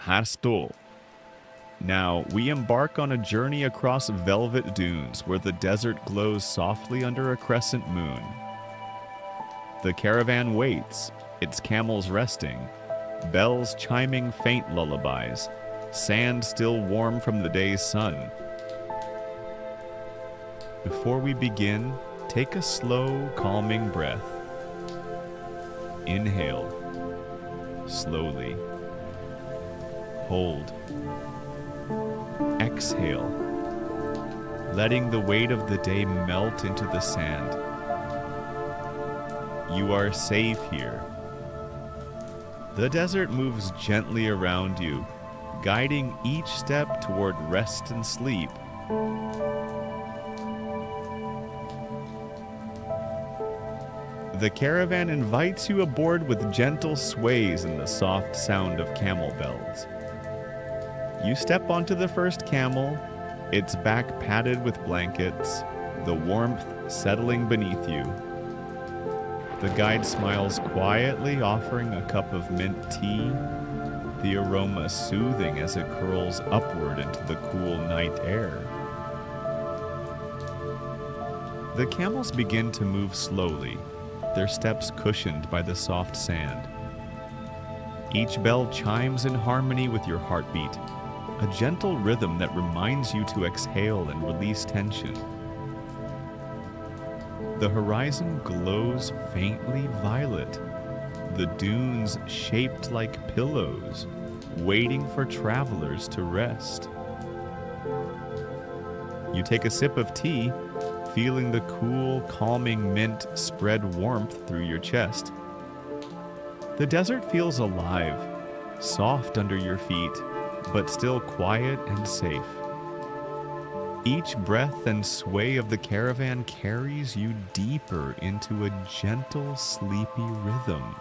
Hastul. Now, we embark on a journey across velvet dunes where the desert glows softly under a crescent moon. The caravan waits, its camels resting, bells chiming faint lullabies, sand still warm from the day's sun. Before we begin, take a slow, calming breath. Inhale, slowly. Hold. Exhale, letting the weight of the day melt into the sand. You are safe here. The desert moves gently around you, guiding each step toward rest and sleep. The caravan invites you aboard with gentle sways and the soft sound of camel bells. You step onto the first camel, its back padded with blankets, the warmth settling beneath you. The guide smiles quietly, offering a cup of mint tea, the aroma soothing as it curls upward into the cool night air. The camels begin to move slowly, their steps cushioned by the soft sand. Each bell chimes in harmony with your heartbeat, a gentle rhythm that reminds you to exhale and release tension. The horizon glows faintly violet, the dunes shaped like pillows, waiting for travelers to rest. You take a sip of tea, feeling the cool, calming mint spread warmth through your chest. The desert feels alive, soft under your feet, but still quiet and safe. Each breath and sway of the caravan carries you deeper into a gentle, sleepy rhythm.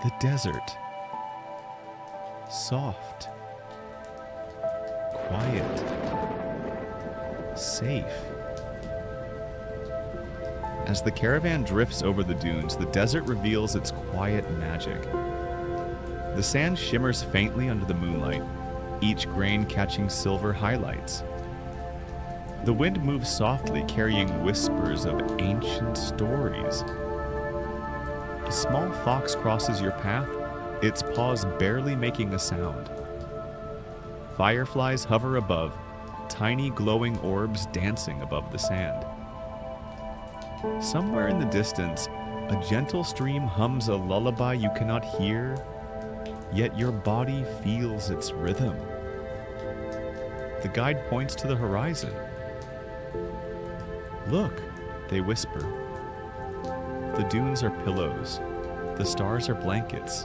The desert. Soft. Quiet. Safe. As the caravan drifts over the dunes, the desert reveals its quiet magic. The sand shimmers faintly under the moonlight, each grain catching silver highlights. The wind moves softly, carrying whispers of ancient stories. A small fox crosses your path, its paws barely making a sound. Fireflies hover above, tiny glowing orbs dancing above the sand. Somewhere in the distance, a gentle stream hums a lullaby you cannot hear, yet your body feels its rhythm. The guide points to the horizon. Look, they whisper. The dunes are pillows. The stars are blankets.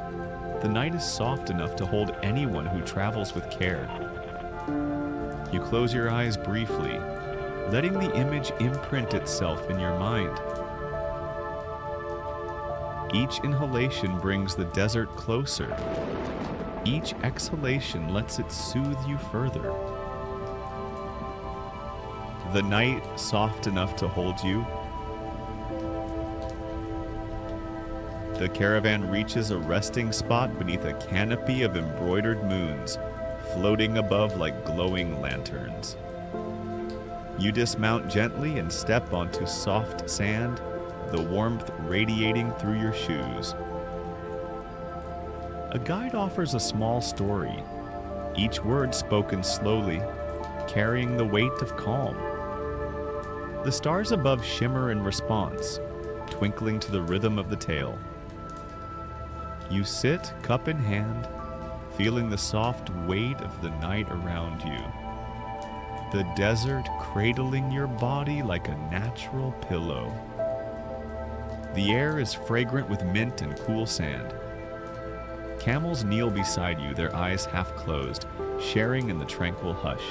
The night is soft enough to hold anyone who travels with care. You close your eyes briefly, letting the image imprint itself in your mind. Each inhalation brings the desert closer. Each exhalation lets it soothe you further. The night soft enough to hold you. The caravan reaches a resting spot beneath a canopy of embroidered moons, floating above like glowing lanterns. You dismount gently and step onto soft sand, the warmth radiating through your shoes. A guide offers a small story, each word spoken slowly, carrying the weight of calm. The stars above shimmer in response, twinkling to the rhythm of the tale. You sit, cup in hand, feeling the soft weight of the night around you. The desert cradling your body like a natural pillow. The air is fragrant with mint and cool sand. Camels kneel beside you, their eyes half closed, sharing in the tranquil hush.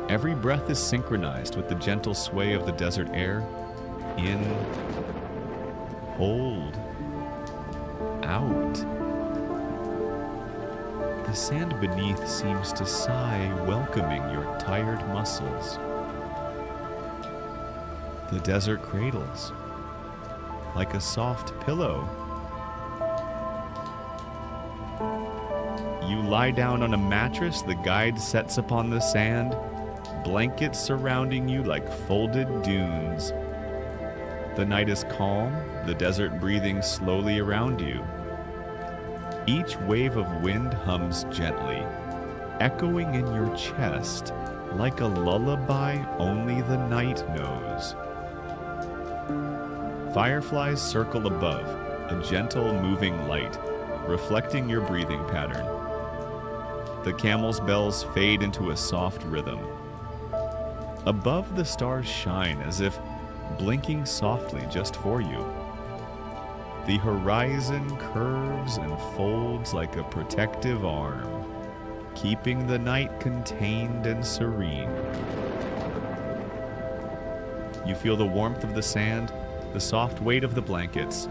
Every breath is synchronized with the gentle sway of the desert air. In, hold, out. The sand beneath seems to sigh, welcoming your tired muscles. The desert cradles, like a soft pillow. You lie down on a mattress the guide sets upon the sand, blankets surrounding you like folded dunes. The night is calm, the desert breathing slowly around you. Each wave of wind hums gently, echoing in your chest like a lullaby only the night knows. Fireflies circle above, a gentle moving light, reflecting your breathing pattern. The camels' bells fade into a soft rhythm. Above, the stars shine as if blinking softly just for you. The horizon curves and folds like a protective arm, keeping the night contained and serene. You feel the warmth of the sand, the soft weight of the blankets,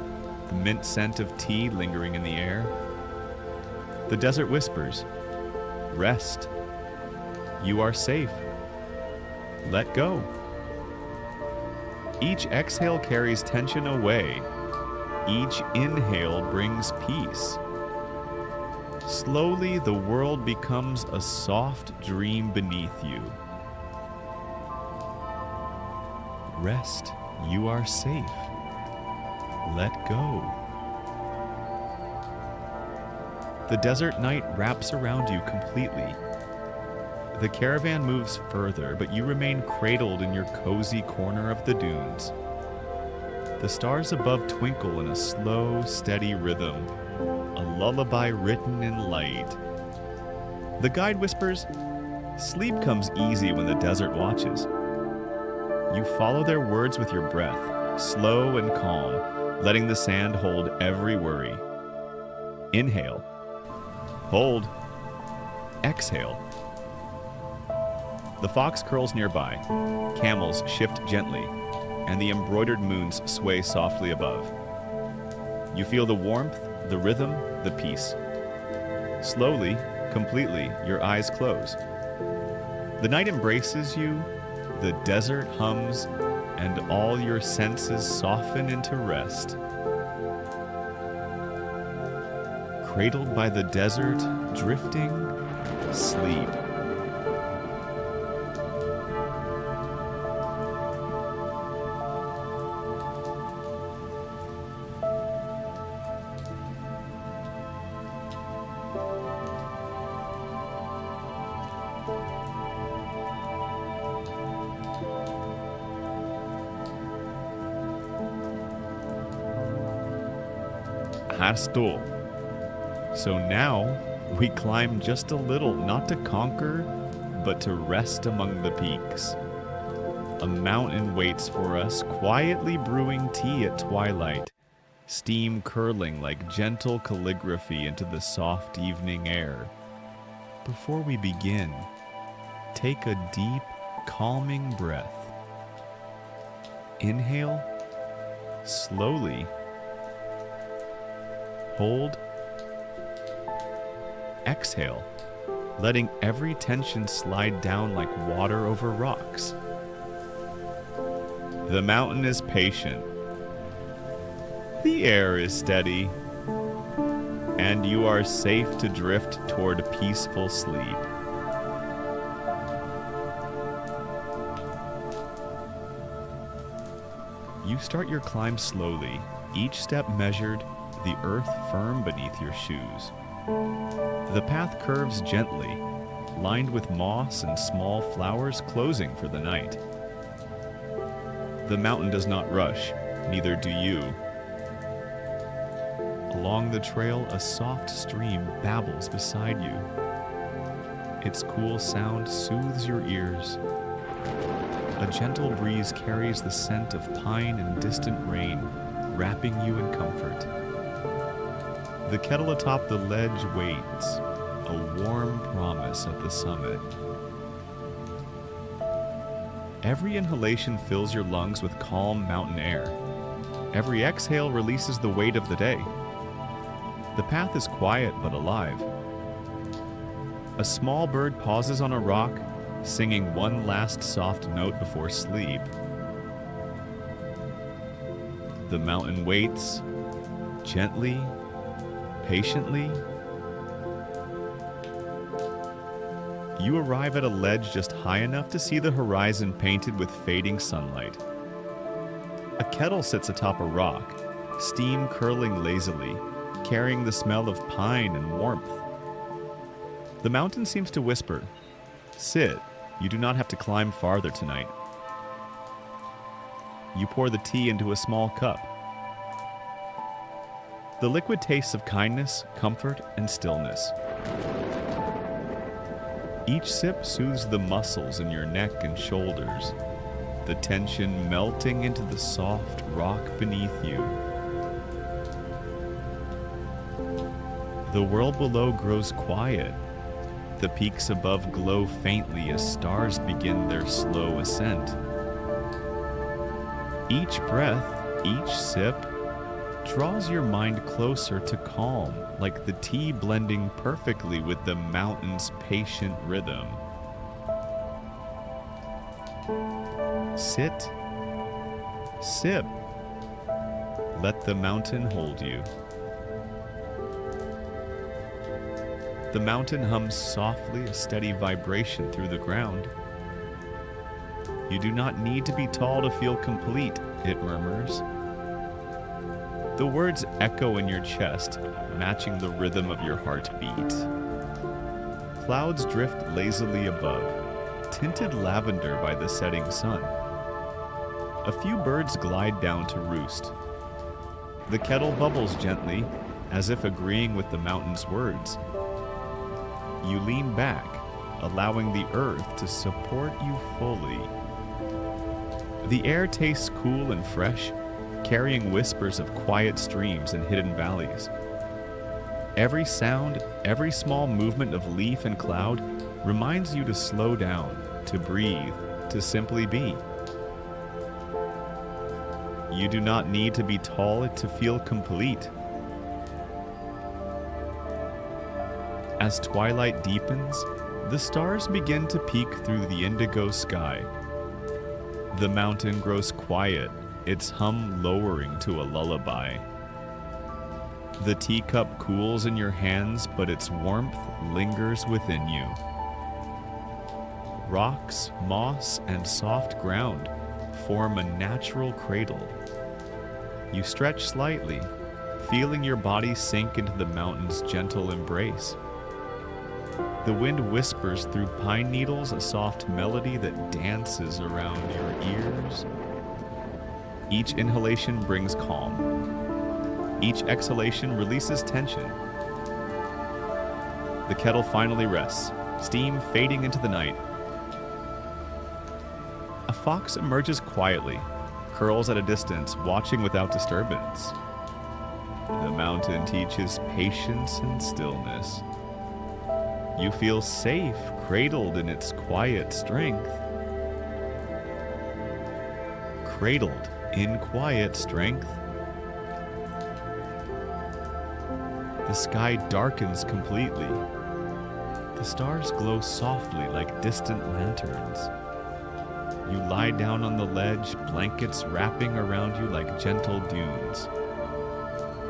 the mint scent of tea lingering in the air. The desert whispers, "Rest. You are safe. Let go." Each exhale carries tension away. Each inhale brings peace. Slowly, the world becomes a soft dream beneath you. Rest. You are safe. Let go. The desert night wraps around you completely. The caravan moves further, but you remain cradled in your cozy corner of the dunes. The stars above twinkle in a slow, steady rhythm, a lullaby written in light. The guide whispers, "Sleep comes easy when the desert watches." You follow their words with your breath, slow and calm, letting the sand hold every worry. Inhale. Hold. Exhale. The fox curls nearby, camels shift gently, and the embroidered moons sway softly above. You feel the warmth, the rhythm, the peace. Slowly, completely, your eyes close. The night embraces you, the desert hums, and all your senses soften into rest. Cradled by the desert, drifting, sleep. Hasto. So now we climb just a little, not to conquer, but to rest among the peaks. A mountain waits for us, quietly brewing tea at twilight, steam curling like gentle calligraphy into the soft evening air. Before we begin, take a deep, calming breath. Inhale, slowly. Hold. Exhale, letting every tension slide down like water over rocks. The mountain is patient. The air is steady. And you are safe to drift toward peaceful sleep. You start your climb slowly, each step measured, the earth firm beneath your shoes. The path curves gently, lined with moss and small flowers closing for the night. The mountain does not rush, neither do you. Along the trail, a soft stream babbles beside you. Its cool sound soothes your ears. A gentle breeze carries the scent of pine and distant rain, wrapping you in comfort. The kettle atop the ledge waits, a warm promise at the summit. Every inhalation fills your lungs with calm mountain air. Every exhale releases the weight of the day. The path is quiet but alive. A small bird pauses on a rock, singing one last soft note before sleep. The mountain waits, gently, patiently. You arrive at a ledge just high enough to see the horizon painted with fading sunlight. A kettle sits atop a rock, steam curling lazily, carrying the smell of pine and warmth. The mountain seems to whisper, "Sit, you do not have to climb farther tonight." You pour the tea into a small cup. The liquid tastes of kindness, comfort, and stillness. Each sip soothes the muscles in your neck and shoulders, the tension melting into the soft rock beneath you. The world below grows quiet. The peaks above glow faintly as stars begin their slow ascent. Each breath, each sip, draws your mind closer to calm, like the tea blending perfectly with the mountain's patient rhythm. Sit, sip, let the mountain hold you. The mountain hums softly, a steady vibration through the ground. You do not need to be tall to feel complete, it murmurs. The words echo in your chest, matching the rhythm of your heartbeat. Clouds drift lazily above, tinted lavender by the setting sun. A few birds glide down to roost. The kettle bubbles gently, as if agreeing with the mountain's words. You lean back, allowing the earth to support you fully. The air tastes cool and fresh, carrying whispers of quiet streams and hidden valleys. Every sound, every small movement of leaf and cloud reminds you to slow down, to breathe, to simply be. You do not need to be tall to feel complete. As twilight deepens, the stars begin to peek through the indigo sky. The mountain grows quiet, its hum lowering to a lullaby. The teacup cools in your hands, but its warmth lingers within you. Rocks, moss, and soft ground form a natural cradle. You stretch slightly, feeling your body sink into the mountain's gentle embrace. The wind whispers through pine needles a soft melody that dances around your ears. Each inhalation brings calm. Each exhalation releases tension. The kettle finally rests, steam fading into the night. A fox emerges quietly, curls at a distance, watching without disturbance. The mountain teaches patience and stillness. You feel safe, cradled in its quiet strength. Cradled in quiet strength. The sky darkens completely. The stars glow softly like distant lanterns. You lie down on the ledge, blankets wrapping around you like gentle dunes.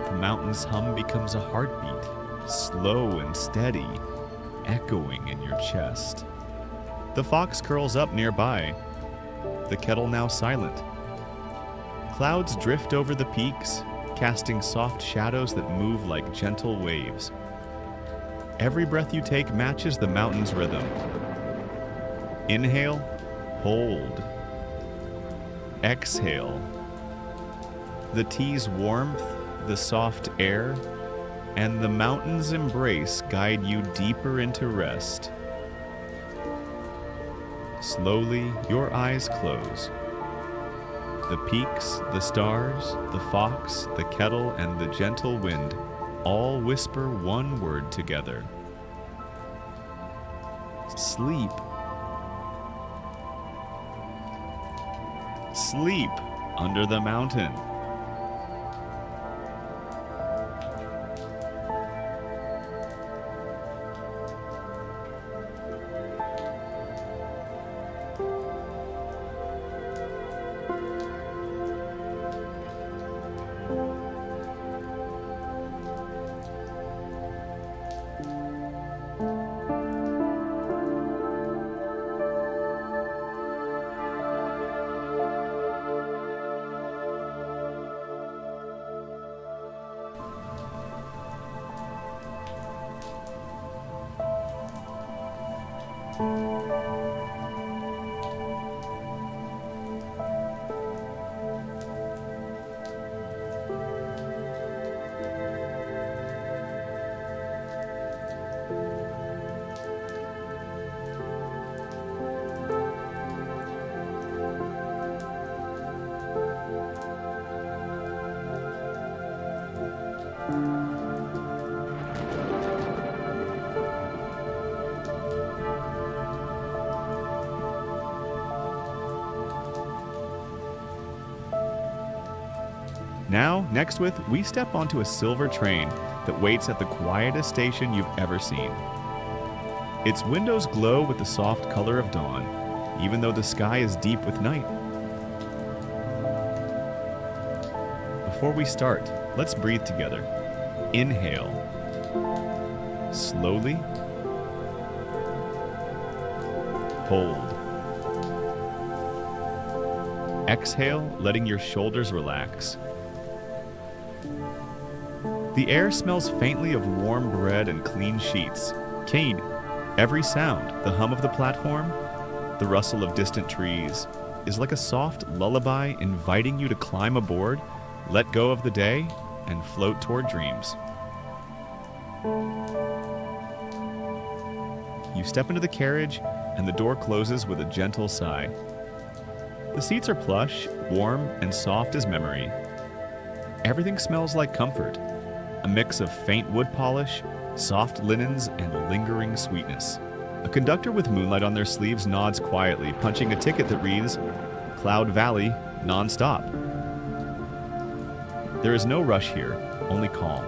The mountain's hum becomes a heartbeat, slow and steady, echoing in your chest. The fox curls up nearby, the kettle now silent. Clouds drift over the peaks, casting soft shadows that move like gentle waves. Every breath you take matches the mountain's rhythm. Inhale, hold. Exhale. The tea's warmth, the soft air, and the mountain's embrace guide you deeper into rest. Slowly, your eyes close. The peaks, the stars, the fox, the kettle, and the gentle wind all whisper one word together. Sleep. Sleep under the mountain. Now, next with, we step onto a silver train that waits at the quietest station you've ever seen. Its windows glow with the soft color of dawn, even though the sky is deep with night. Before we start, let's breathe together. Inhale. Slowly. Hold. Exhale, letting your shoulders relax. The air smells faintly of warm bread and clean sheets. Kate, every sound, the hum of the platform, the rustle of distant trees, is like a soft lullaby inviting you to climb aboard, let go of the day, and float toward dreams. You step into the carriage, and the door closes with a gentle sigh. The seats are plush, warm, and soft as memory. Everything smells like comfort. A mix of faint wood polish, soft linens, and lingering sweetness. A conductor with moonlight on their sleeves nods quietly, punching a ticket that reads, Cloud Valley, non-stop. There is no rush here, only calm.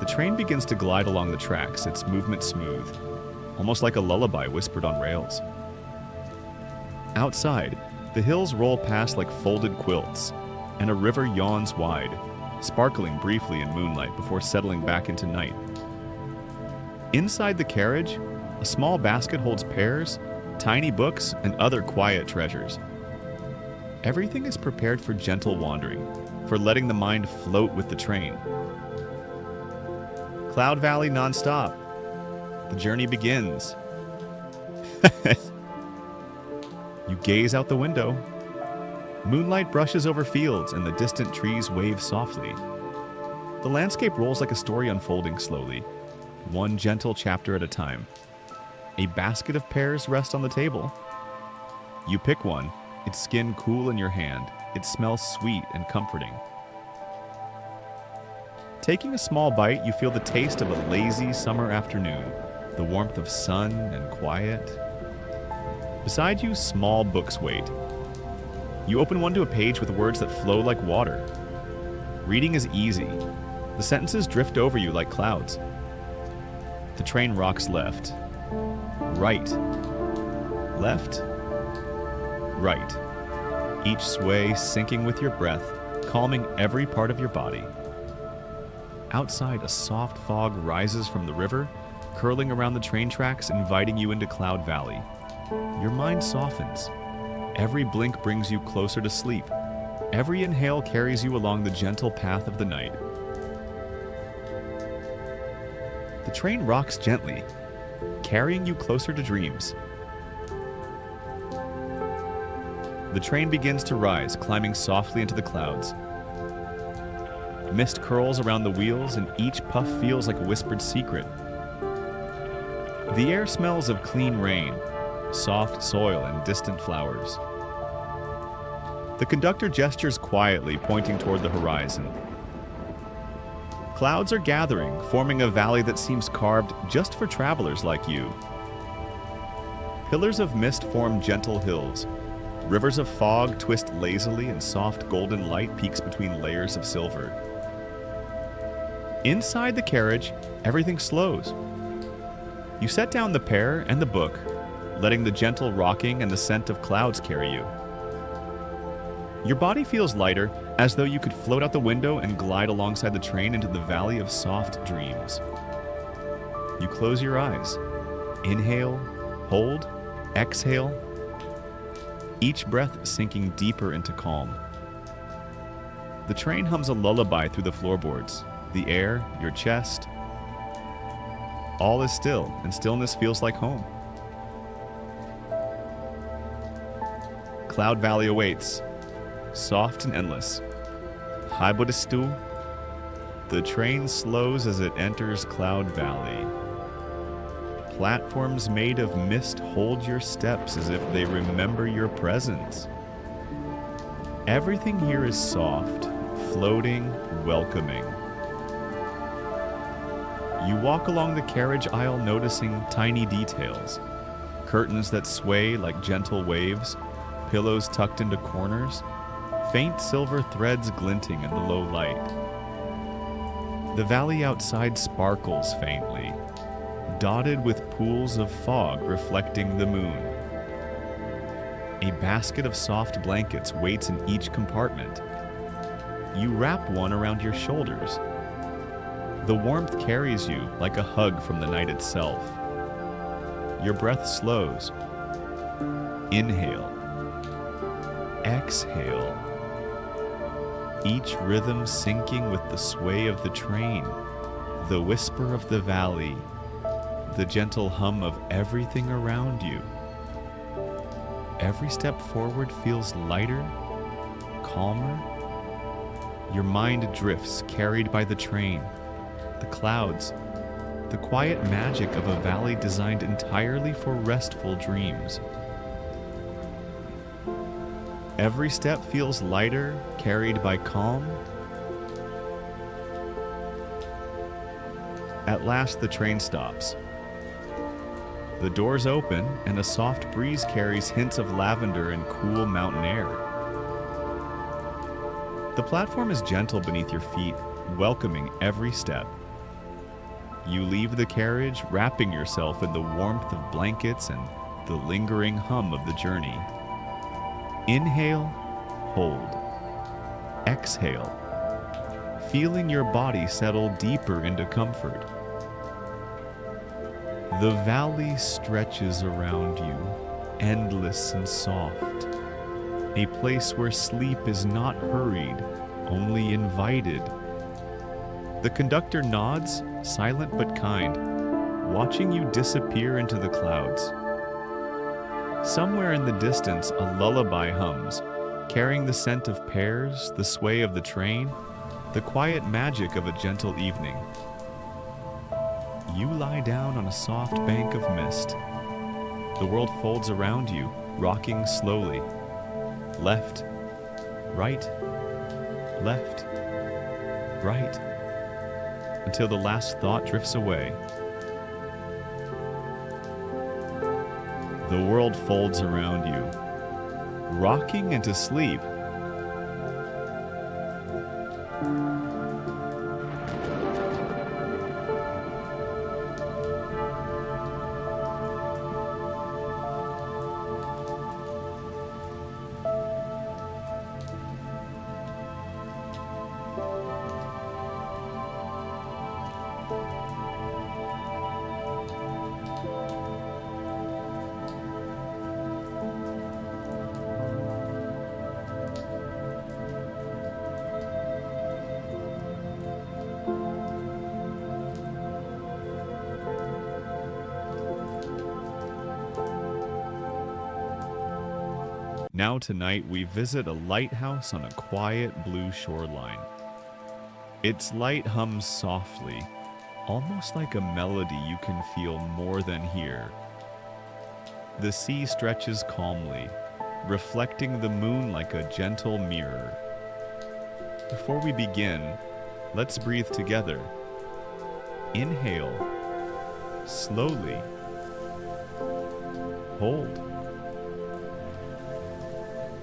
The train begins to glide along the tracks, its movement smooth, almost like a lullaby whispered on rails. Outside, the hills roll past like folded quilts, and a river yawns wide, sparkling briefly in moonlight before settling back into night. Inside the carriage, a small basket holds pears, tiny books, and other quiet treasures. Everything is prepared for gentle wandering, for letting the mind float with the train. Cloud Valley non-stop. The journey begins. You gaze out the window. Moonlight brushes over fields and the distant trees wave softly. The landscape rolls like a story unfolding slowly, one gentle chapter at a time. A basket of pears rests on the table. You pick one, its skin cool in your hand. It smells sweet and comforting. Taking a small bite, you feel the taste of a lazy summer afternoon, the warmth of sun and quiet. Beside you, small books wait. You open one to a page with words that flow like water. Reading is easy. The sentences drift over you like clouds. The train rocks left, right, left, right. Each sway syncing with your breath, calming every part of your body. Outside, a soft fog rises from the river, curling around the train tracks, inviting you into Cloud Valley. Your mind softens. Every blink brings you closer to sleep. Every inhale carries you along the gentle path of the night. The train rocks gently, carrying you closer to dreams. The train begins to rise, climbing softly into the clouds. Mist curls around the wheels, and each puff feels like a whispered secret. The air smells of clean rain, soft soil, and distant flowers. The conductor gestures quietly, pointing toward the horizon. Clouds are gathering, forming a valley that seems carved just for travelers like you. Pillars of mist form gentle hills. Rivers of fog twist lazily, and soft golden light peeks between layers of silver. Inside the carriage, everything slows. You set down the pear and the book, letting the gentle rocking and the scent of clouds carry you. Your body feels lighter, as though you could float out the window and glide alongside the train into the valley of soft dreams. You close your eyes. Inhale, hold, exhale, each breath sinking deeper into calm. The train hums a lullaby through the floorboards, the air, your chest, All is still, and stillness feels like home. Cloud Valley awaits, soft and endless. Haibudistu. The train slows as it enters Cloud Valley. Platforms made of mist hold your steps as if they remember your presence. Everything here is soft, floating, welcoming. You walk along the carriage aisle noticing tiny details. Curtains that sway like gentle waves, pillows tucked into corners, faint silver threads glinting in the low light. The valley outside sparkles faintly, dotted with pools of fog reflecting the moon. A basket of soft blankets waits in each compartment. You wrap one around your shoulders. The warmth carries you like a hug from the night itself. Your breath slows. Inhale. Exhale. Each rhythm syncing with the sway of the train, the whisper of the valley, the gentle hum of everything around you. Every step forward feels lighter, calmer. Your mind drifts, carried by the train, the clouds, the quiet magic of a valley designed entirely for restful dreams. Every step feels lighter, carried by calm. At last, the train stops. The doors open, and a soft breeze carries hints of lavender and cool mountain air. The platform is gentle beneath your feet, welcoming every step. You leave the carriage, wrapping yourself in the warmth of blankets and the lingering hum of the journey. Inhale, hold. Exhale, feeling your body settle deeper into comfort. The valley stretches around you, endless and soft. A place where sleep is not hurried, only invited. The conductor nods, silent but kind, watching you disappear into the clouds. Somewhere in the distance, a lullaby hums, carrying the scent of pears, the sway of the train, the quiet magic of a gentle evening. You lie down on a soft bank of mist. The world folds around you, rocking slowly. Left, right, left, right, until the last thought drifts away. The world folds around you, rocking into sleep. Now tonight we visit a lighthouse on a quiet blue shoreline. Its light hums softly, almost like a melody you can feel more than hear. The sea stretches calmly, reflecting the moon like a gentle mirror. Before we begin, let's breathe together. Inhale, slowly. Hold.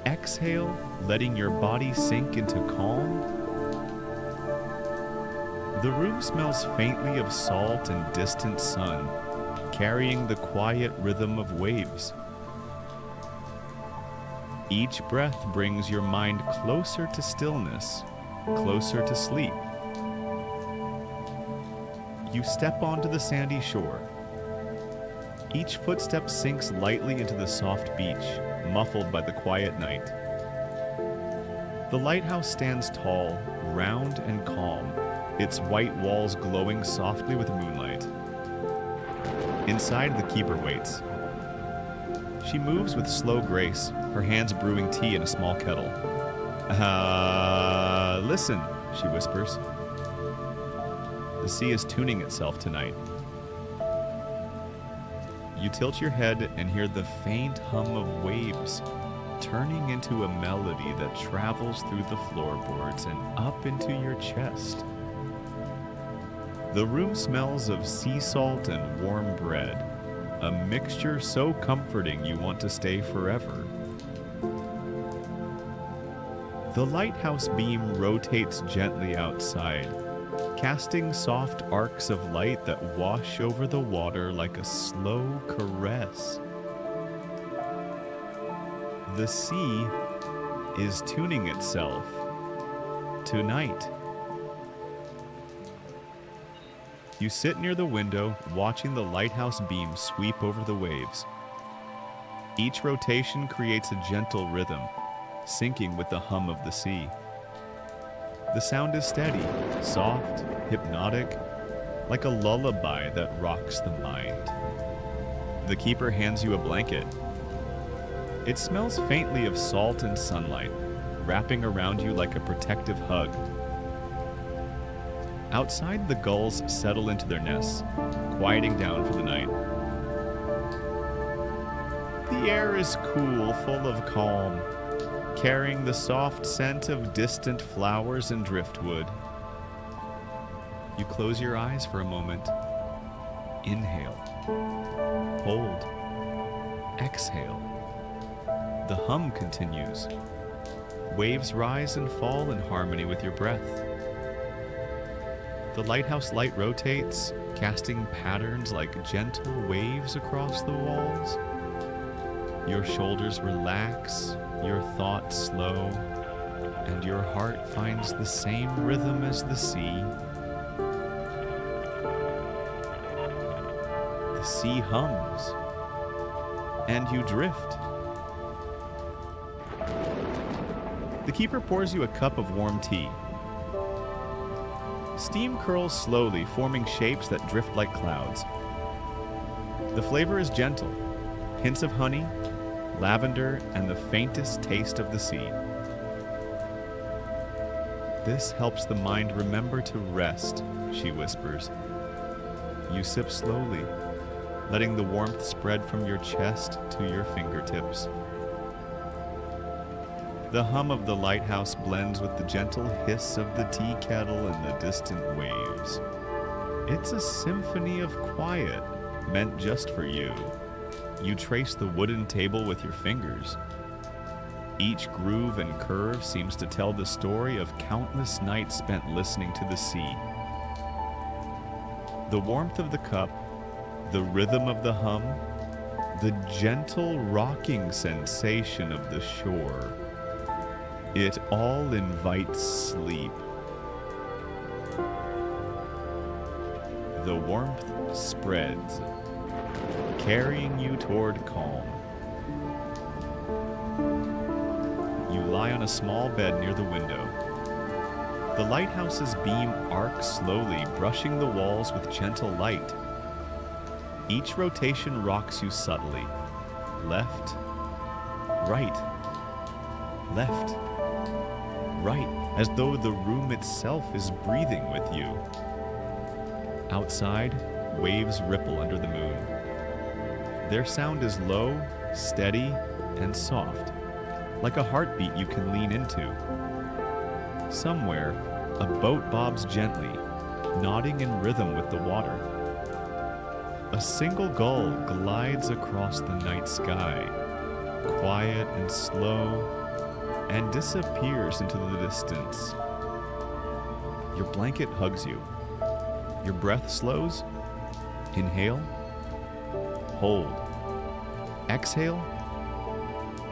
Exhale, letting your body sink into calm. The room smells faintly of salt and distant sun, carrying the quiet rhythm of waves. Each breath brings your mind closer to stillness, closer to sleep. You step onto the sandy shore. Each footstep sinks lightly into the soft beach, muffled by the quiet night. The lighthouse stands tall, round and calm, its white walls glowing softly with moonlight. Inside, the keeper waits. She moves with slow grace, her hands brewing tea in a small kettle. Listen, she whispers. The sea is tuning itself tonight. You tilt your head and hear the faint hum of waves, turning into a melody that travels through the floorboards and up into your chest. The room smells of sea salt and warm bread, a mixture so comforting you want to stay forever. The lighthouse beam rotates gently outside, casting soft arcs of light that wash over the water like a slow caress. The sea is tuning itself tonight. You sit near the window, watching the lighthouse beam sweep over the waves. Each rotation creates a gentle rhythm, syncing with the hum of the sea. The sound is steady, soft, hypnotic, like a lullaby that rocks the mind. The keeper hands you a blanket. It smells faintly of salt and sunlight, wrapping around you like a protective hug. Outside, the gulls settle into their nests, quieting down for the night. The air is cool, full of calm, carrying the soft scent of distant flowers and driftwood. You close your eyes for a moment. Inhale. Hold. Exhale. The hum continues. Waves rise and fall in harmony with your breath. The lighthouse light rotates, casting patterns like gentle waves across the walls. Your shoulders relax, your thoughts slow, and your heart finds the same rhythm as the sea. The sea hums, and you drift. The keeper pours you a cup of warm tea. Steam curls slowly, forming shapes that drift like clouds. The flavor is gentle, hints of honey, lavender, and the faintest taste of the sea. This helps the mind remember to rest, she whispers. You sip slowly, letting the warmth spread from your chest to your fingertips. The hum of the lighthouse blends with the gentle hiss of the tea kettle and the distant waves. It's a symphony of quiet, meant just for you. You trace the wooden table with your fingers. Each groove and curve seems to tell the story of countless nights spent listening to the sea. The warmth of the cup, the rhythm of the hum, the gentle rocking sensation of the shore. It all invites sleep. The warmth spreads, carrying you toward calm. You lie on a small bed near the window. The lighthouse's beam arcs slowly, brushing the walls with gentle light. Each rotation rocks you subtly. Left, right, left, right, as though the room itself is breathing with you. Outside, waves ripple under the moon. Their sound is low, steady, and soft, like a heartbeat you can lean into. Somewhere, a boat bobs gently, nodding in rhythm with the water. A single gull glides across the night sky, quiet and slow, and disappears into the distance. Your blanket hugs you. Your breath slows. Inhale. Hold. Exhale.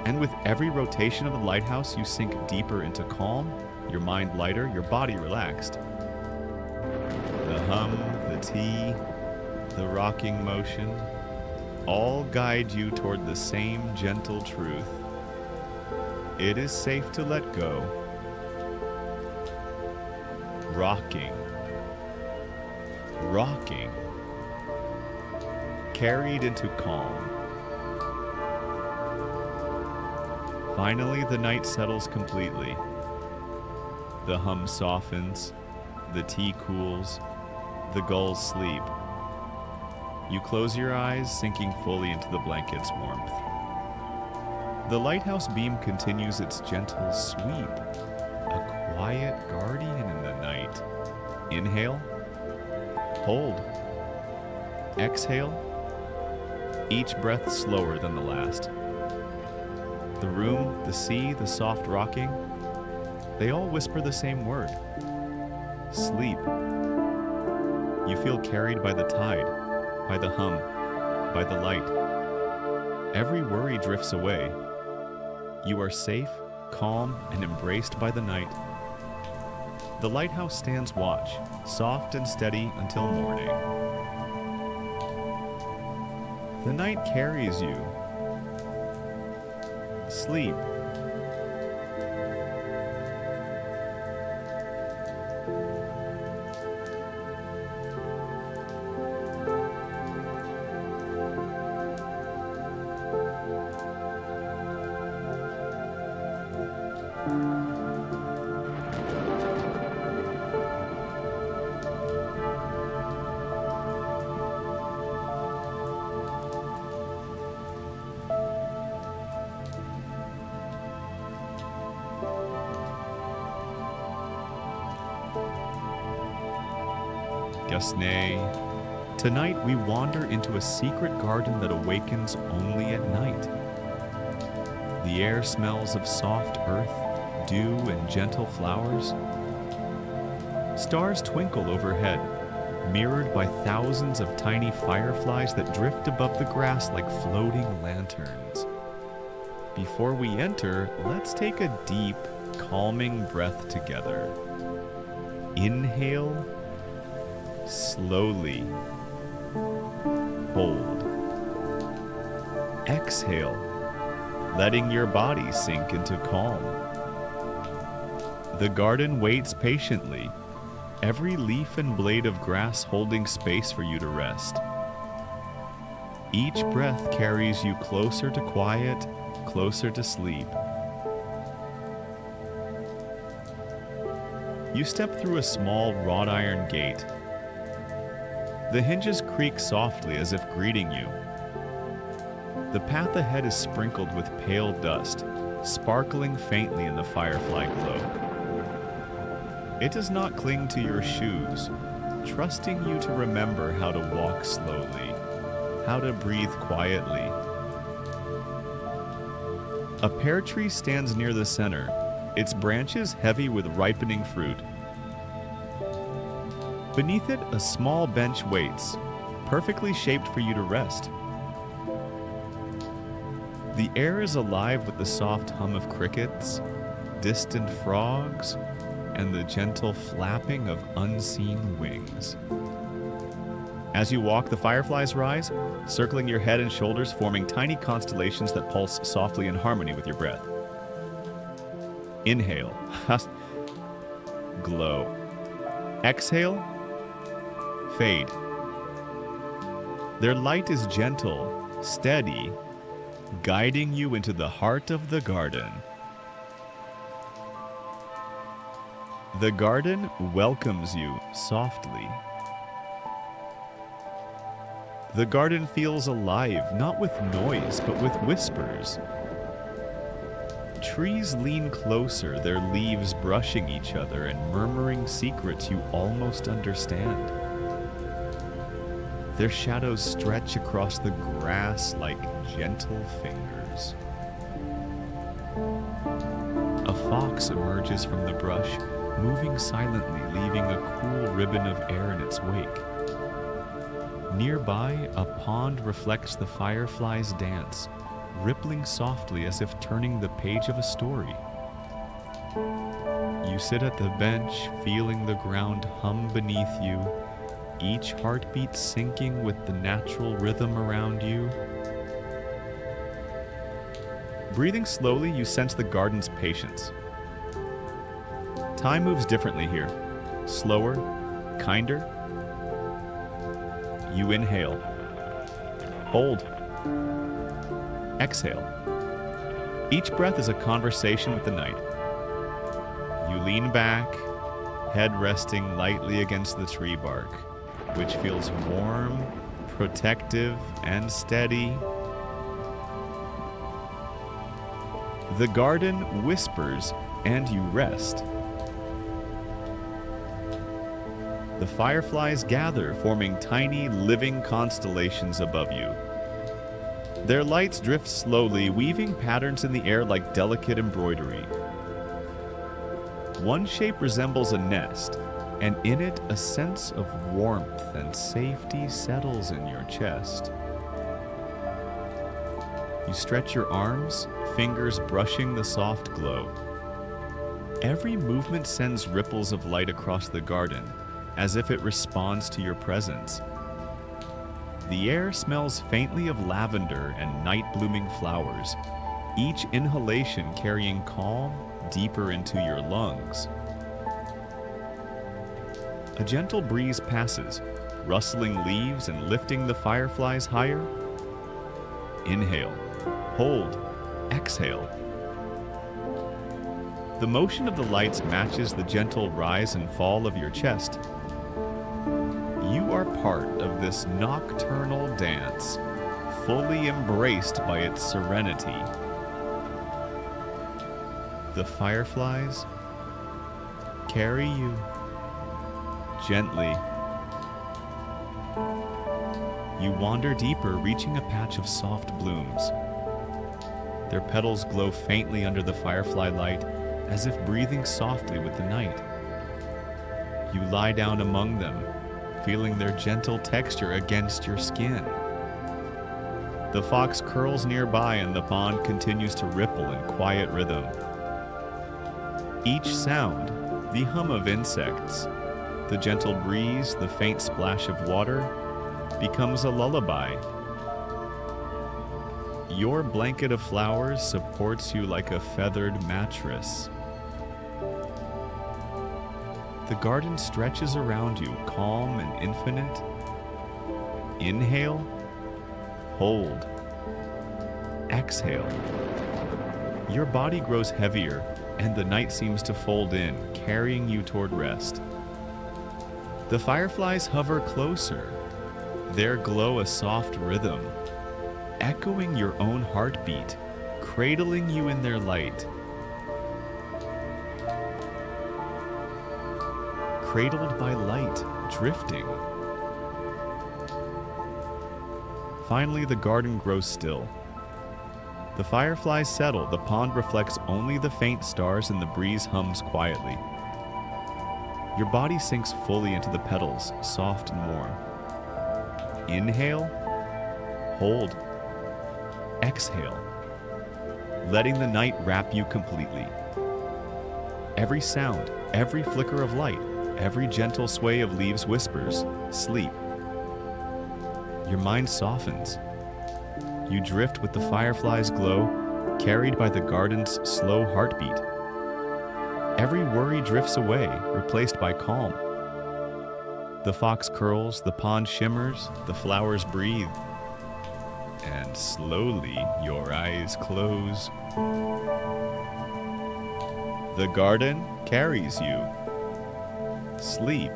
And with every rotation of the lighthouse, you sink deeper into calm, your mind lighter, your body relaxed. The hum, the tea, the rocking motion, all guide you toward the same gentle truth. It is safe to let go. Rocking. Rocking. carried into calm. Finally, the night settles completely. The hum softens, the tea cools, the gulls sleep. You close your eyes, sinking fully into the blanket's warmth. The lighthouse beam continues its gentle sweep, a quiet guardian in the night. Inhale, hold, exhale, each breath slower than the last. The room, the sea, the soft rocking, they all whisper the same word. Sleep. You feel carried by the tide, by the hum, by the light. Every worry drifts away. You are safe, calm, and embraced by the night. The lighthouse stands watch, soft and steady until morning. The night carries you. Sleep. Gasnay. Tonight we wander into a secret garden that awakens only at night. The air smells of soft earth, dew, and gentle flowers. Stars twinkle overhead, mirrored by thousands of tiny fireflies that drift above the grass like floating lanterns. Before we enter, let's take a deep, calming breath together. Inhale. Slowly. Hold. Exhale, letting your body sink into calm. The garden waits patiently, every leaf and blade of grass holding space for you to rest. Each breath carries you closer to quiet, closer to sleep. You step through a small wrought iron gate. The hinges creak softly as if greeting you. The path ahead is sprinkled with pale dust, sparkling faintly in the firefly glow. It does not cling to your shoes, trusting you to remember how to walk slowly, how to breathe quietly. A pear tree stands near the center, its branches heavy with ripening fruit. Beneath it, a small bench waits, perfectly shaped for you to rest. The air is alive with the soft hum of crickets, distant frogs, and the gentle flapping of unseen wings. As you walk, the fireflies rise, circling your head and shoulders, forming tiny constellations that pulse softly in harmony with your breath. Inhale. Glow. Exhale. Fade. Their light is gentle, steady, guiding you into the heart of the garden. The garden welcomes you softly. The garden feels alive, not with noise, but with whispers. Trees lean closer, their leaves brushing each other and murmuring secrets you almost understand. Their shadows stretch across the grass like gentle fingers. A fox emerges from the brush, moving silently, leaving a cool ribbon of air in its wake. Nearby, a pond reflects the fireflies' dance, rippling softly as if turning the page of a story. You sit at the bench, feeling the ground hum beneath you, each heartbeat syncing with the natural rhythm around you. Breathing slowly, you sense the garden's patience. Time moves differently here, slower, kinder. You inhale. Hold. Exhale. Each breath is a conversation with the night. You lean back, head resting lightly against the tree bark, which feels warm, protective, and steady. The garden whispers, and you rest. The fireflies gather, forming tiny, living constellations above you. Their lights drift slowly, weaving patterns in the air like delicate embroidery. One shape resembles a nest, and in it a sense of warmth and safety settles in your chest. You stretch your arms, fingers brushing the soft glow. Every movement sends ripples of light across the garden, as if it responds to your presence. The air smells faintly of lavender and night-blooming flowers, each inhalation carrying calm deeper into your lungs. A gentle breeze passes, rustling leaves and lifting the fireflies higher. Inhale, hold, exhale. The motion of the lights matches the gentle rise and fall of your chest. You are part of this nocturnal dance, fully embraced by its serenity. The fireflies carry you gently. You wander deeper, reaching a patch of soft blooms. Their petals glow faintly under the firefly light, as if breathing softly with the night. You lie down among them, feeling their gentle texture against your skin. The fox curls nearby and the pond continues to ripple in quiet rhythm. Each sound, the hum of insects, the gentle breeze, the faint splash of water, becomes a lullaby. Your blanket of flowers supports you like a feathered mattress. The garden stretches around you, calm and infinite. Inhale, hold, exhale. Your body grows heavier, and the night seems to fold in, carrying you toward rest. The fireflies hover closer, their glow a soft rhythm, echoing your own heartbeat, cradling you in their light. Cradled by light, drifting. Finally, the garden grows still. The fireflies settle, the pond reflects only the faint stars, and the breeze hums quietly. Your body sinks fully into the petals, soft and warm. Inhale, hold, exhale, letting the night wrap you completely. Every sound, every flicker of light, every gentle sway of leaves whispers, sleep. Your mind softens. You drift with the firefly's glow, carried by the garden's slow heartbeat. Every worry drifts away, replaced by calm. The fox curls, the pond shimmers, the flowers breathe. And slowly your eyes close. The garden carries you. Sleep.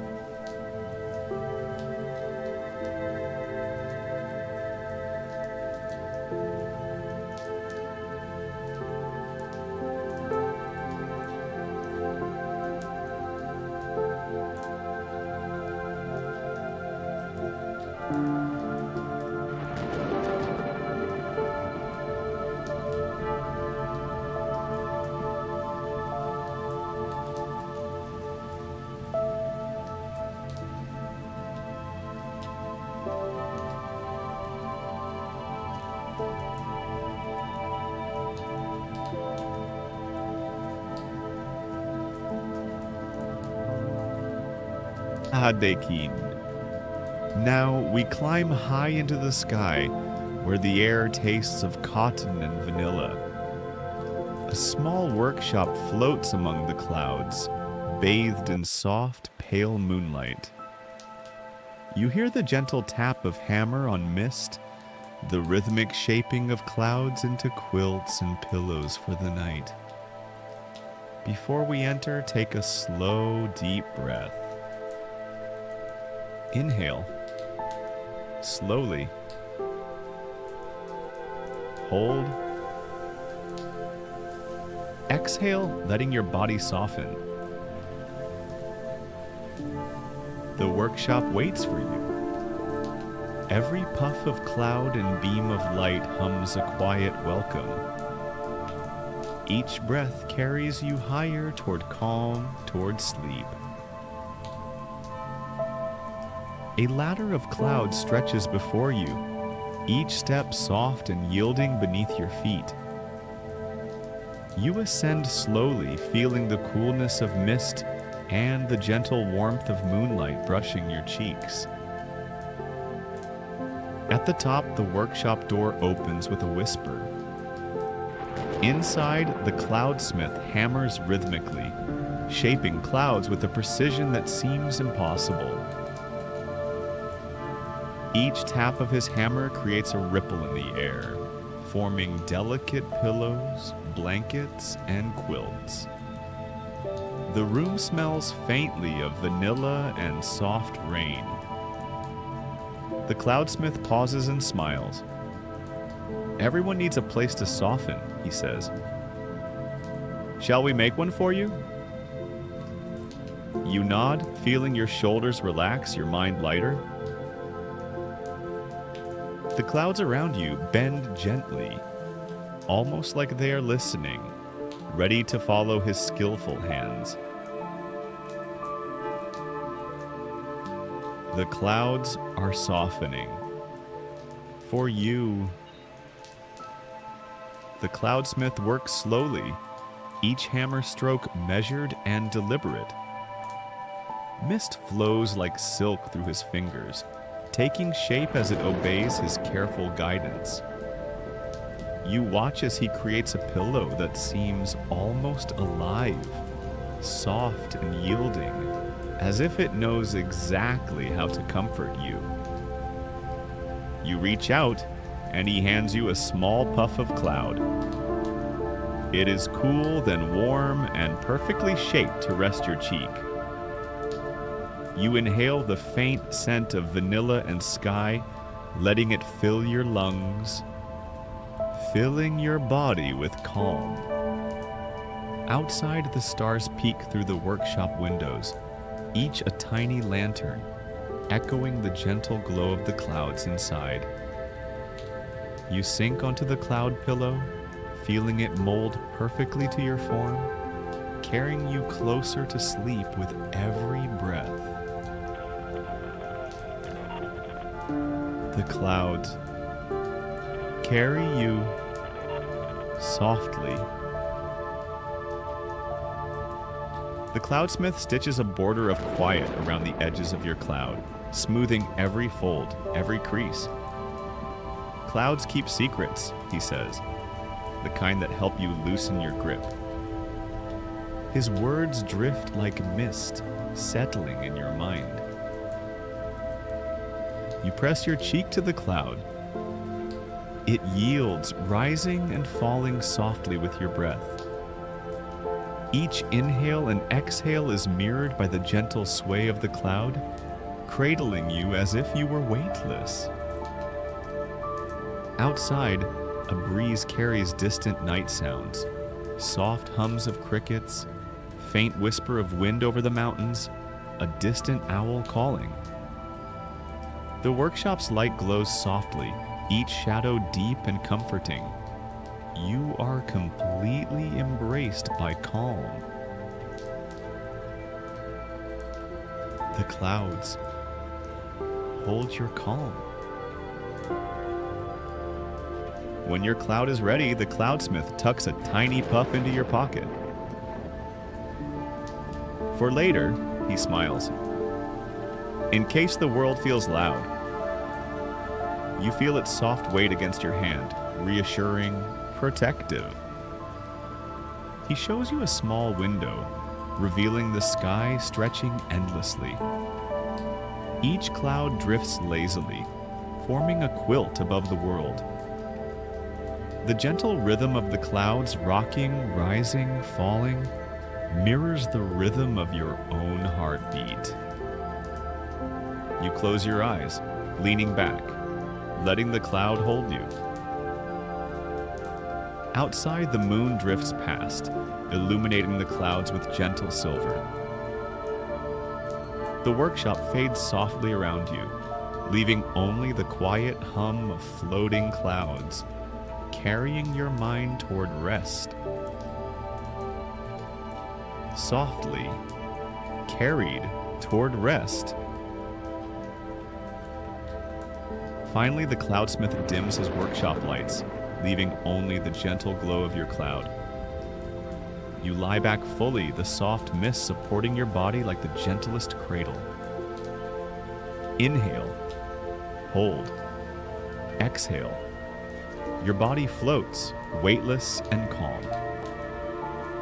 Hadekin. Now we climb high into the sky, where the air tastes of cotton and vanilla. A small workshop floats among the clouds, bathed in soft, pale moonlight. You hear the gentle tap of hammer on mist, the rhythmic shaping of clouds into quilts and pillows for the night. Before we enter, take a slow, deep breath. Inhale. Slowly. Hold. Exhale, letting your body soften. The workshop waits for you. Every puff of cloud and beam of light hums a quiet welcome. Each breath carries you higher toward calm, toward sleep. A ladder of clouds stretches before you, each step soft and yielding beneath your feet. You ascend slowly, feeling the coolness of mist and the gentle warmth of moonlight brushing your cheeks. At the top, the workshop door opens with a whisper. Inside, the cloudsmith hammers rhythmically, shaping clouds with a precision that seems impossible. Each tap of his hammer creates a ripple in the air, forming delicate pillows, blankets, and quilts. The room smells faintly of vanilla and soft rain. The cloudsmith pauses and smiles. Everyone needs a place to soften, he says. Shall we make one for you? You nod, feeling your shoulders relax, your mind lighter. The clouds around you bend gently, almost like they are listening, ready to follow his skillful hands. The clouds are softening. For you. The cloudsmith works slowly, each hammer stroke measured and deliberate. Mist flows like silk through his fingers, taking shape as it obeys his careful guidance. You watch as he creates a pillow that seems almost alive, soft and yielding, as if it knows exactly how to comfort you. You reach out, and he hands you a small puff of cloud. It is cool, then warm, and perfectly shaped to rest your cheek. You inhale the faint scent of vanilla and sky, letting it fill your lungs, filling your body with calm. Outside, the stars peek through the workshop windows, each a tiny lantern, echoing the gentle glow of the clouds inside. You sink onto the cloud pillow, feeling it mold perfectly to your form, carrying you closer to sleep with every breath. The clouds carry you softly. The cloudsmith stitches a border of quiet around the edges of your cloud, smoothing every fold, every crease. Clouds keep secrets, he says, the kind that help you loosen your grip. His words drift like mist, settling in your mind. You press your cheek to the cloud. It yields, rising and falling softly with your breath. Each inhale and exhale is mirrored by the gentle sway of the cloud, cradling you as if you were weightless. Outside, a breeze carries distant night sounds, soft hums of crickets, faint whisper of wind over the mountains, a distant owl calling. The workshop's light glows softly, each shadow deep and comforting. You are completely embraced by calm. The clouds hold your calm. When your cloud is ready, the cloudsmith tucks a tiny puff into your pocket. For later, he smiles. In case the world feels loud, you feel its soft weight against your hand, reassuring, protective. He shows you a small window, revealing the sky stretching endlessly. Each cloud drifts lazily, forming a quilt above the world. The gentle rhythm of the clouds rocking, rising, falling mirrors the rhythm of your own heartbeat. You close your eyes, leaning back, letting the cloud hold you. Outside, the moon drifts past, illuminating the clouds with gentle silver. The workshop fades softly around you, leaving only the quiet hum of floating clouds, carrying your mind toward rest. Softly, carried toward rest. Finally, the cloudsmith dims his workshop lights, leaving only the gentle glow of your cloud. You lie back fully, the soft mist supporting your body like the gentlest cradle. Inhale, hold, exhale. Your body floats, weightless and calm.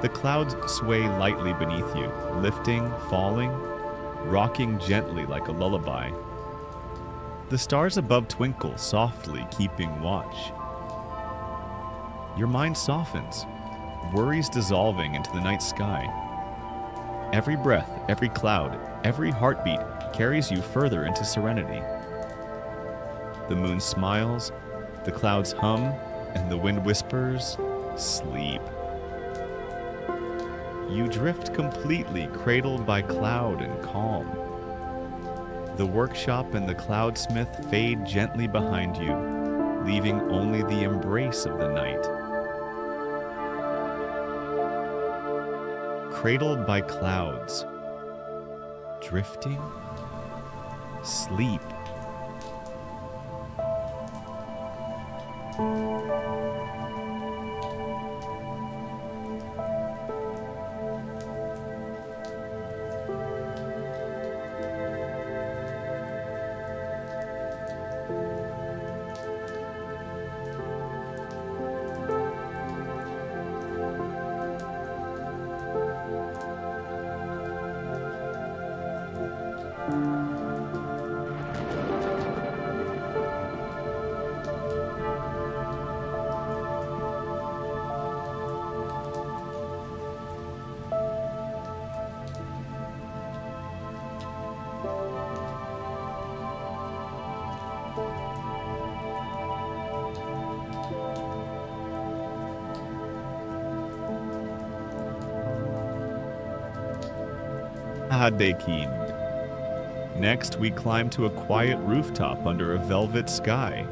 The clouds sway lightly beneath you, lifting, falling, rocking gently like a lullaby. The stars above twinkle softly, keeping watch. Your mind softens, worries dissolving into the night sky. Every breath, every cloud, every heartbeat carries you further into serenity. The moon smiles, the clouds hum, and the wind whispers, "Sleep." You drift completely, cradled by cloud and calm. The workshop and the cloudsmith fade gently behind you, leaving only the embrace of the night. Cradled by clouds, drifting, sleep. Hadekim. Next, we climb to a quiet rooftop under a velvet sky.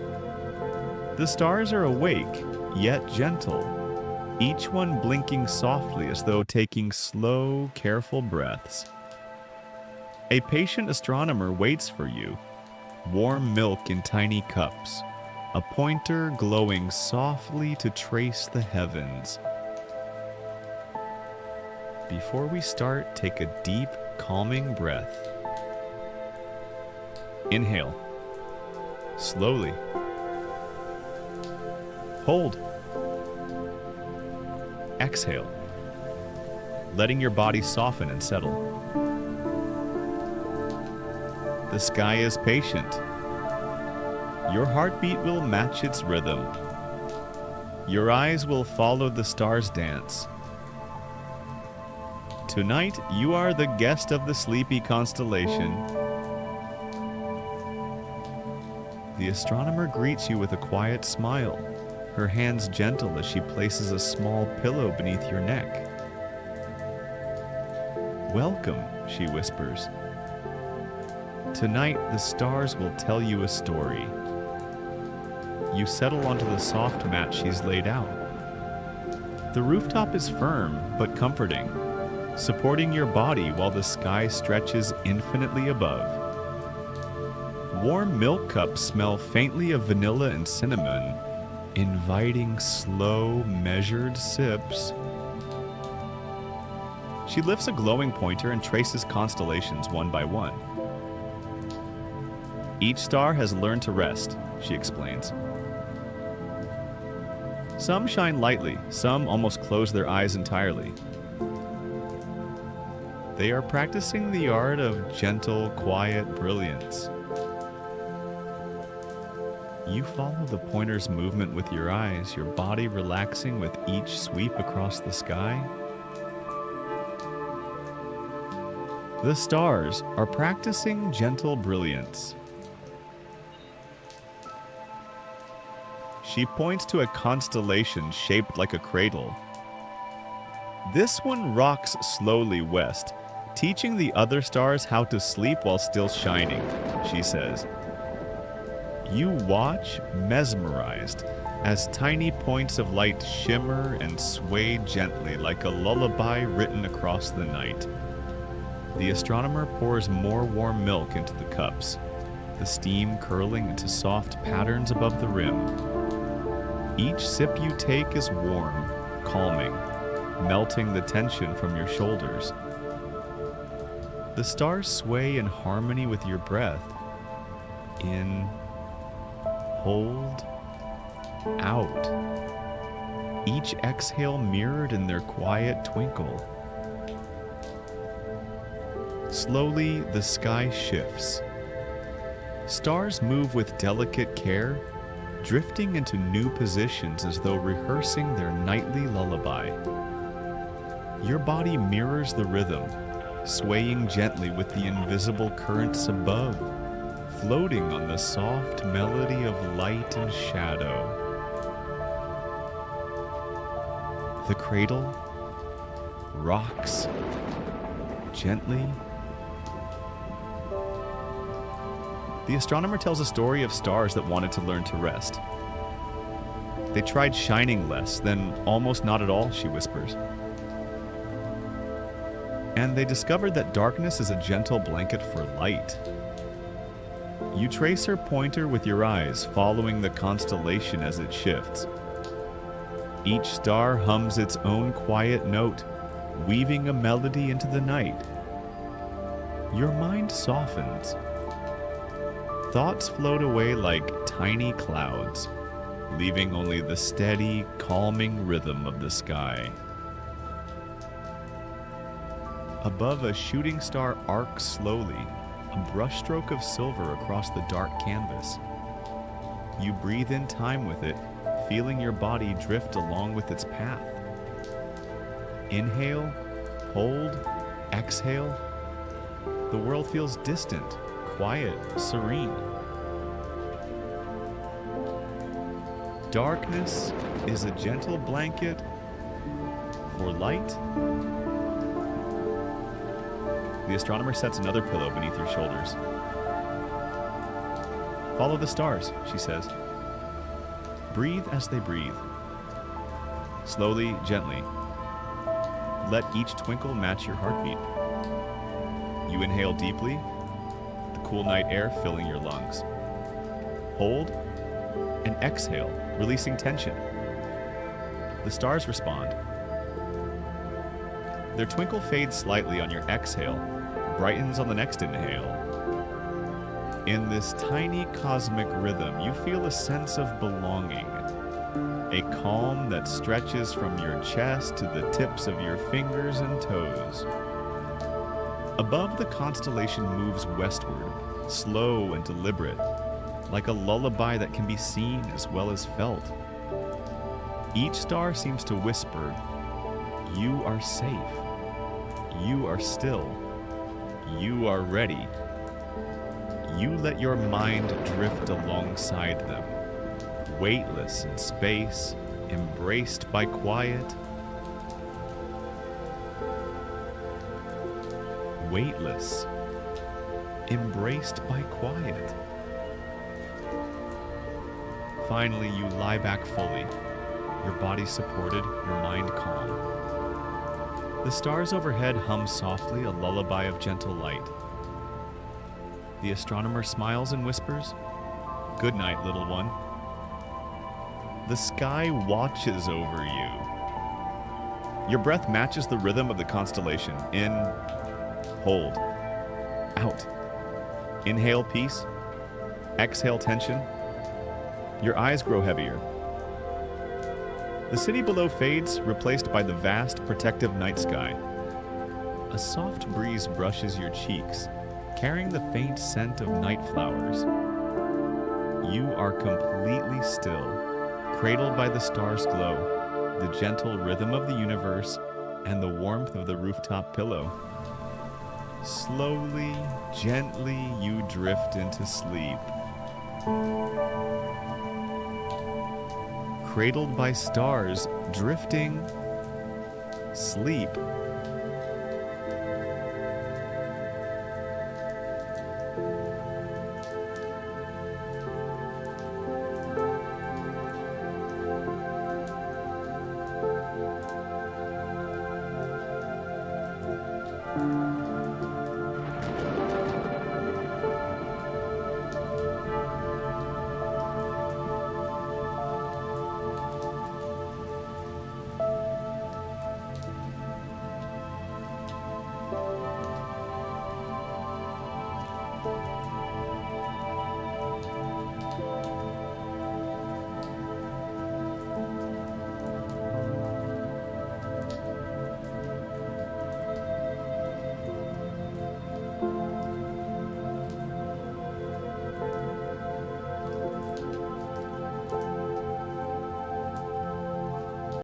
The stars are awake, yet gentle, each one blinking softly as though taking slow, careful breaths. A patient astronomer waits for you, warm milk in tiny cups, a pointer glowing softly to trace the heavens. Before we start, take a deep, calming breath. Inhale. Slowly. Hold. Exhale, letting your body soften and settle. The sky is patient. Your heartbeat will match its rhythm. Your eyes will follow the stars' dance. Tonight, you are the guest of the sleepy constellation. The astronomer greets you with a quiet smile, her hands gentle as she places a small pillow beneath your neck. "Welcome," she whispers. "Tonight, the stars will tell you a story." You settle onto the soft mat she's laid out. The rooftop is firm but comforting, supporting your body while the sky stretches infinitely above. Warm milk cups smell faintly of vanilla and cinnamon, inviting slow, measured sips. She lifts a glowing pointer and traces constellations one by one. "Each star has learned to rest," she explains. Some shine lightly, some almost close their eyes entirely. They are practicing the art of gentle, quiet brilliance. You follow the pointer's movement with your eyes, your body relaxing with each sweep across the sky. The stars are practicing gentle brilliance. She points to a constellation shaped like a cradle. This one rocks slowly west, teaching the other stars how to sleep while still shining, she says. You watch, mesmerized, as tiny points of light shimmer and sway gently like a lullaby written across the night. The astronomer pours more warm milk into the cups, the steam curling into soft patterns above the rim. Each sip you take is warm, calming, melting the tension from your shoulders. The stars sway in harmony with your breath. In, hold, out. Each exhale mirrored in their quiet twinkle. Slowly, the sky shifts. Stars move with delicate care, drifting into new positions as though rehearsing their nightly lullaby. Your body mirrors the rhythm, swaying gently with the invisible currents above, floating on the soft melody of light and shadow. The cradle rocks gently. The astronomer tells a story of stars that wanted to learn to rest. They tried shining less, then almost not at all, she whispers. And they discovered that darkness is a gentle blanket for light. You trace her pointer with your eyes, following the constellation as it shifts. Each star hums its own quiet note, weaving a melody into the night. Your mind softens. Thoughts float away like tiny clouds, leaving only the steady, calming rhythm of the sky. Above, a shooting star arcs slowly, a brushstroke of silver across the dark canvas. You breathe in time with it, feeling your body drift along with its path. Inhale, hold, exhale. The world feels distant, quiet, serene. Darkness is a gentle blanket for light. The astronomer sets another pillow beneath your shoulders. Follow the stars, she says. Breathe as they breathe. Slowly, gently. Let each twinkle match your heartbeat. You inhale deeply, the cool night air filling your lungs. Hold and exhale, releasing tension. The stars respond. Their twinkle fades slightly on your exhale, brightens on the next inhale. In this tiny cosmic rhythm, you feel a sense of belonging, a calm that stretches from your chest to the tips of your fingers and toes. Above, the constellation moves westward, slow and deliberate, like a lullaby that can be seen as well as felt. Each star seems to whisper, "You are safe. You are still. You are ready." You let your mind drift alongside them, weightless in space, embraced by quiet. Weightless, embraced by quiet. Finally, you lie back fully, your body supported, your mind calm. The stars overhead hum softly, a lullaby of gentle light. The astronomer smiles and whispers, "Good night, little one." The sky watches over you. Your breath matches the rhythm of the constellation. In, hold, out. Inhale peace, exhale tension. Your eyes grow heavier. The city below fades, replaced by the vast, protective night sky. A soft breeze brushes your cheeks, carrying the faint scent of night flowers. You are completely still, cradled by the stars' glow, the gentle rhythm of the universe, and the warmth of the rooftop pillow. Slowly, gently, you drift into sleep. Cradled by stars, drifting, sleep.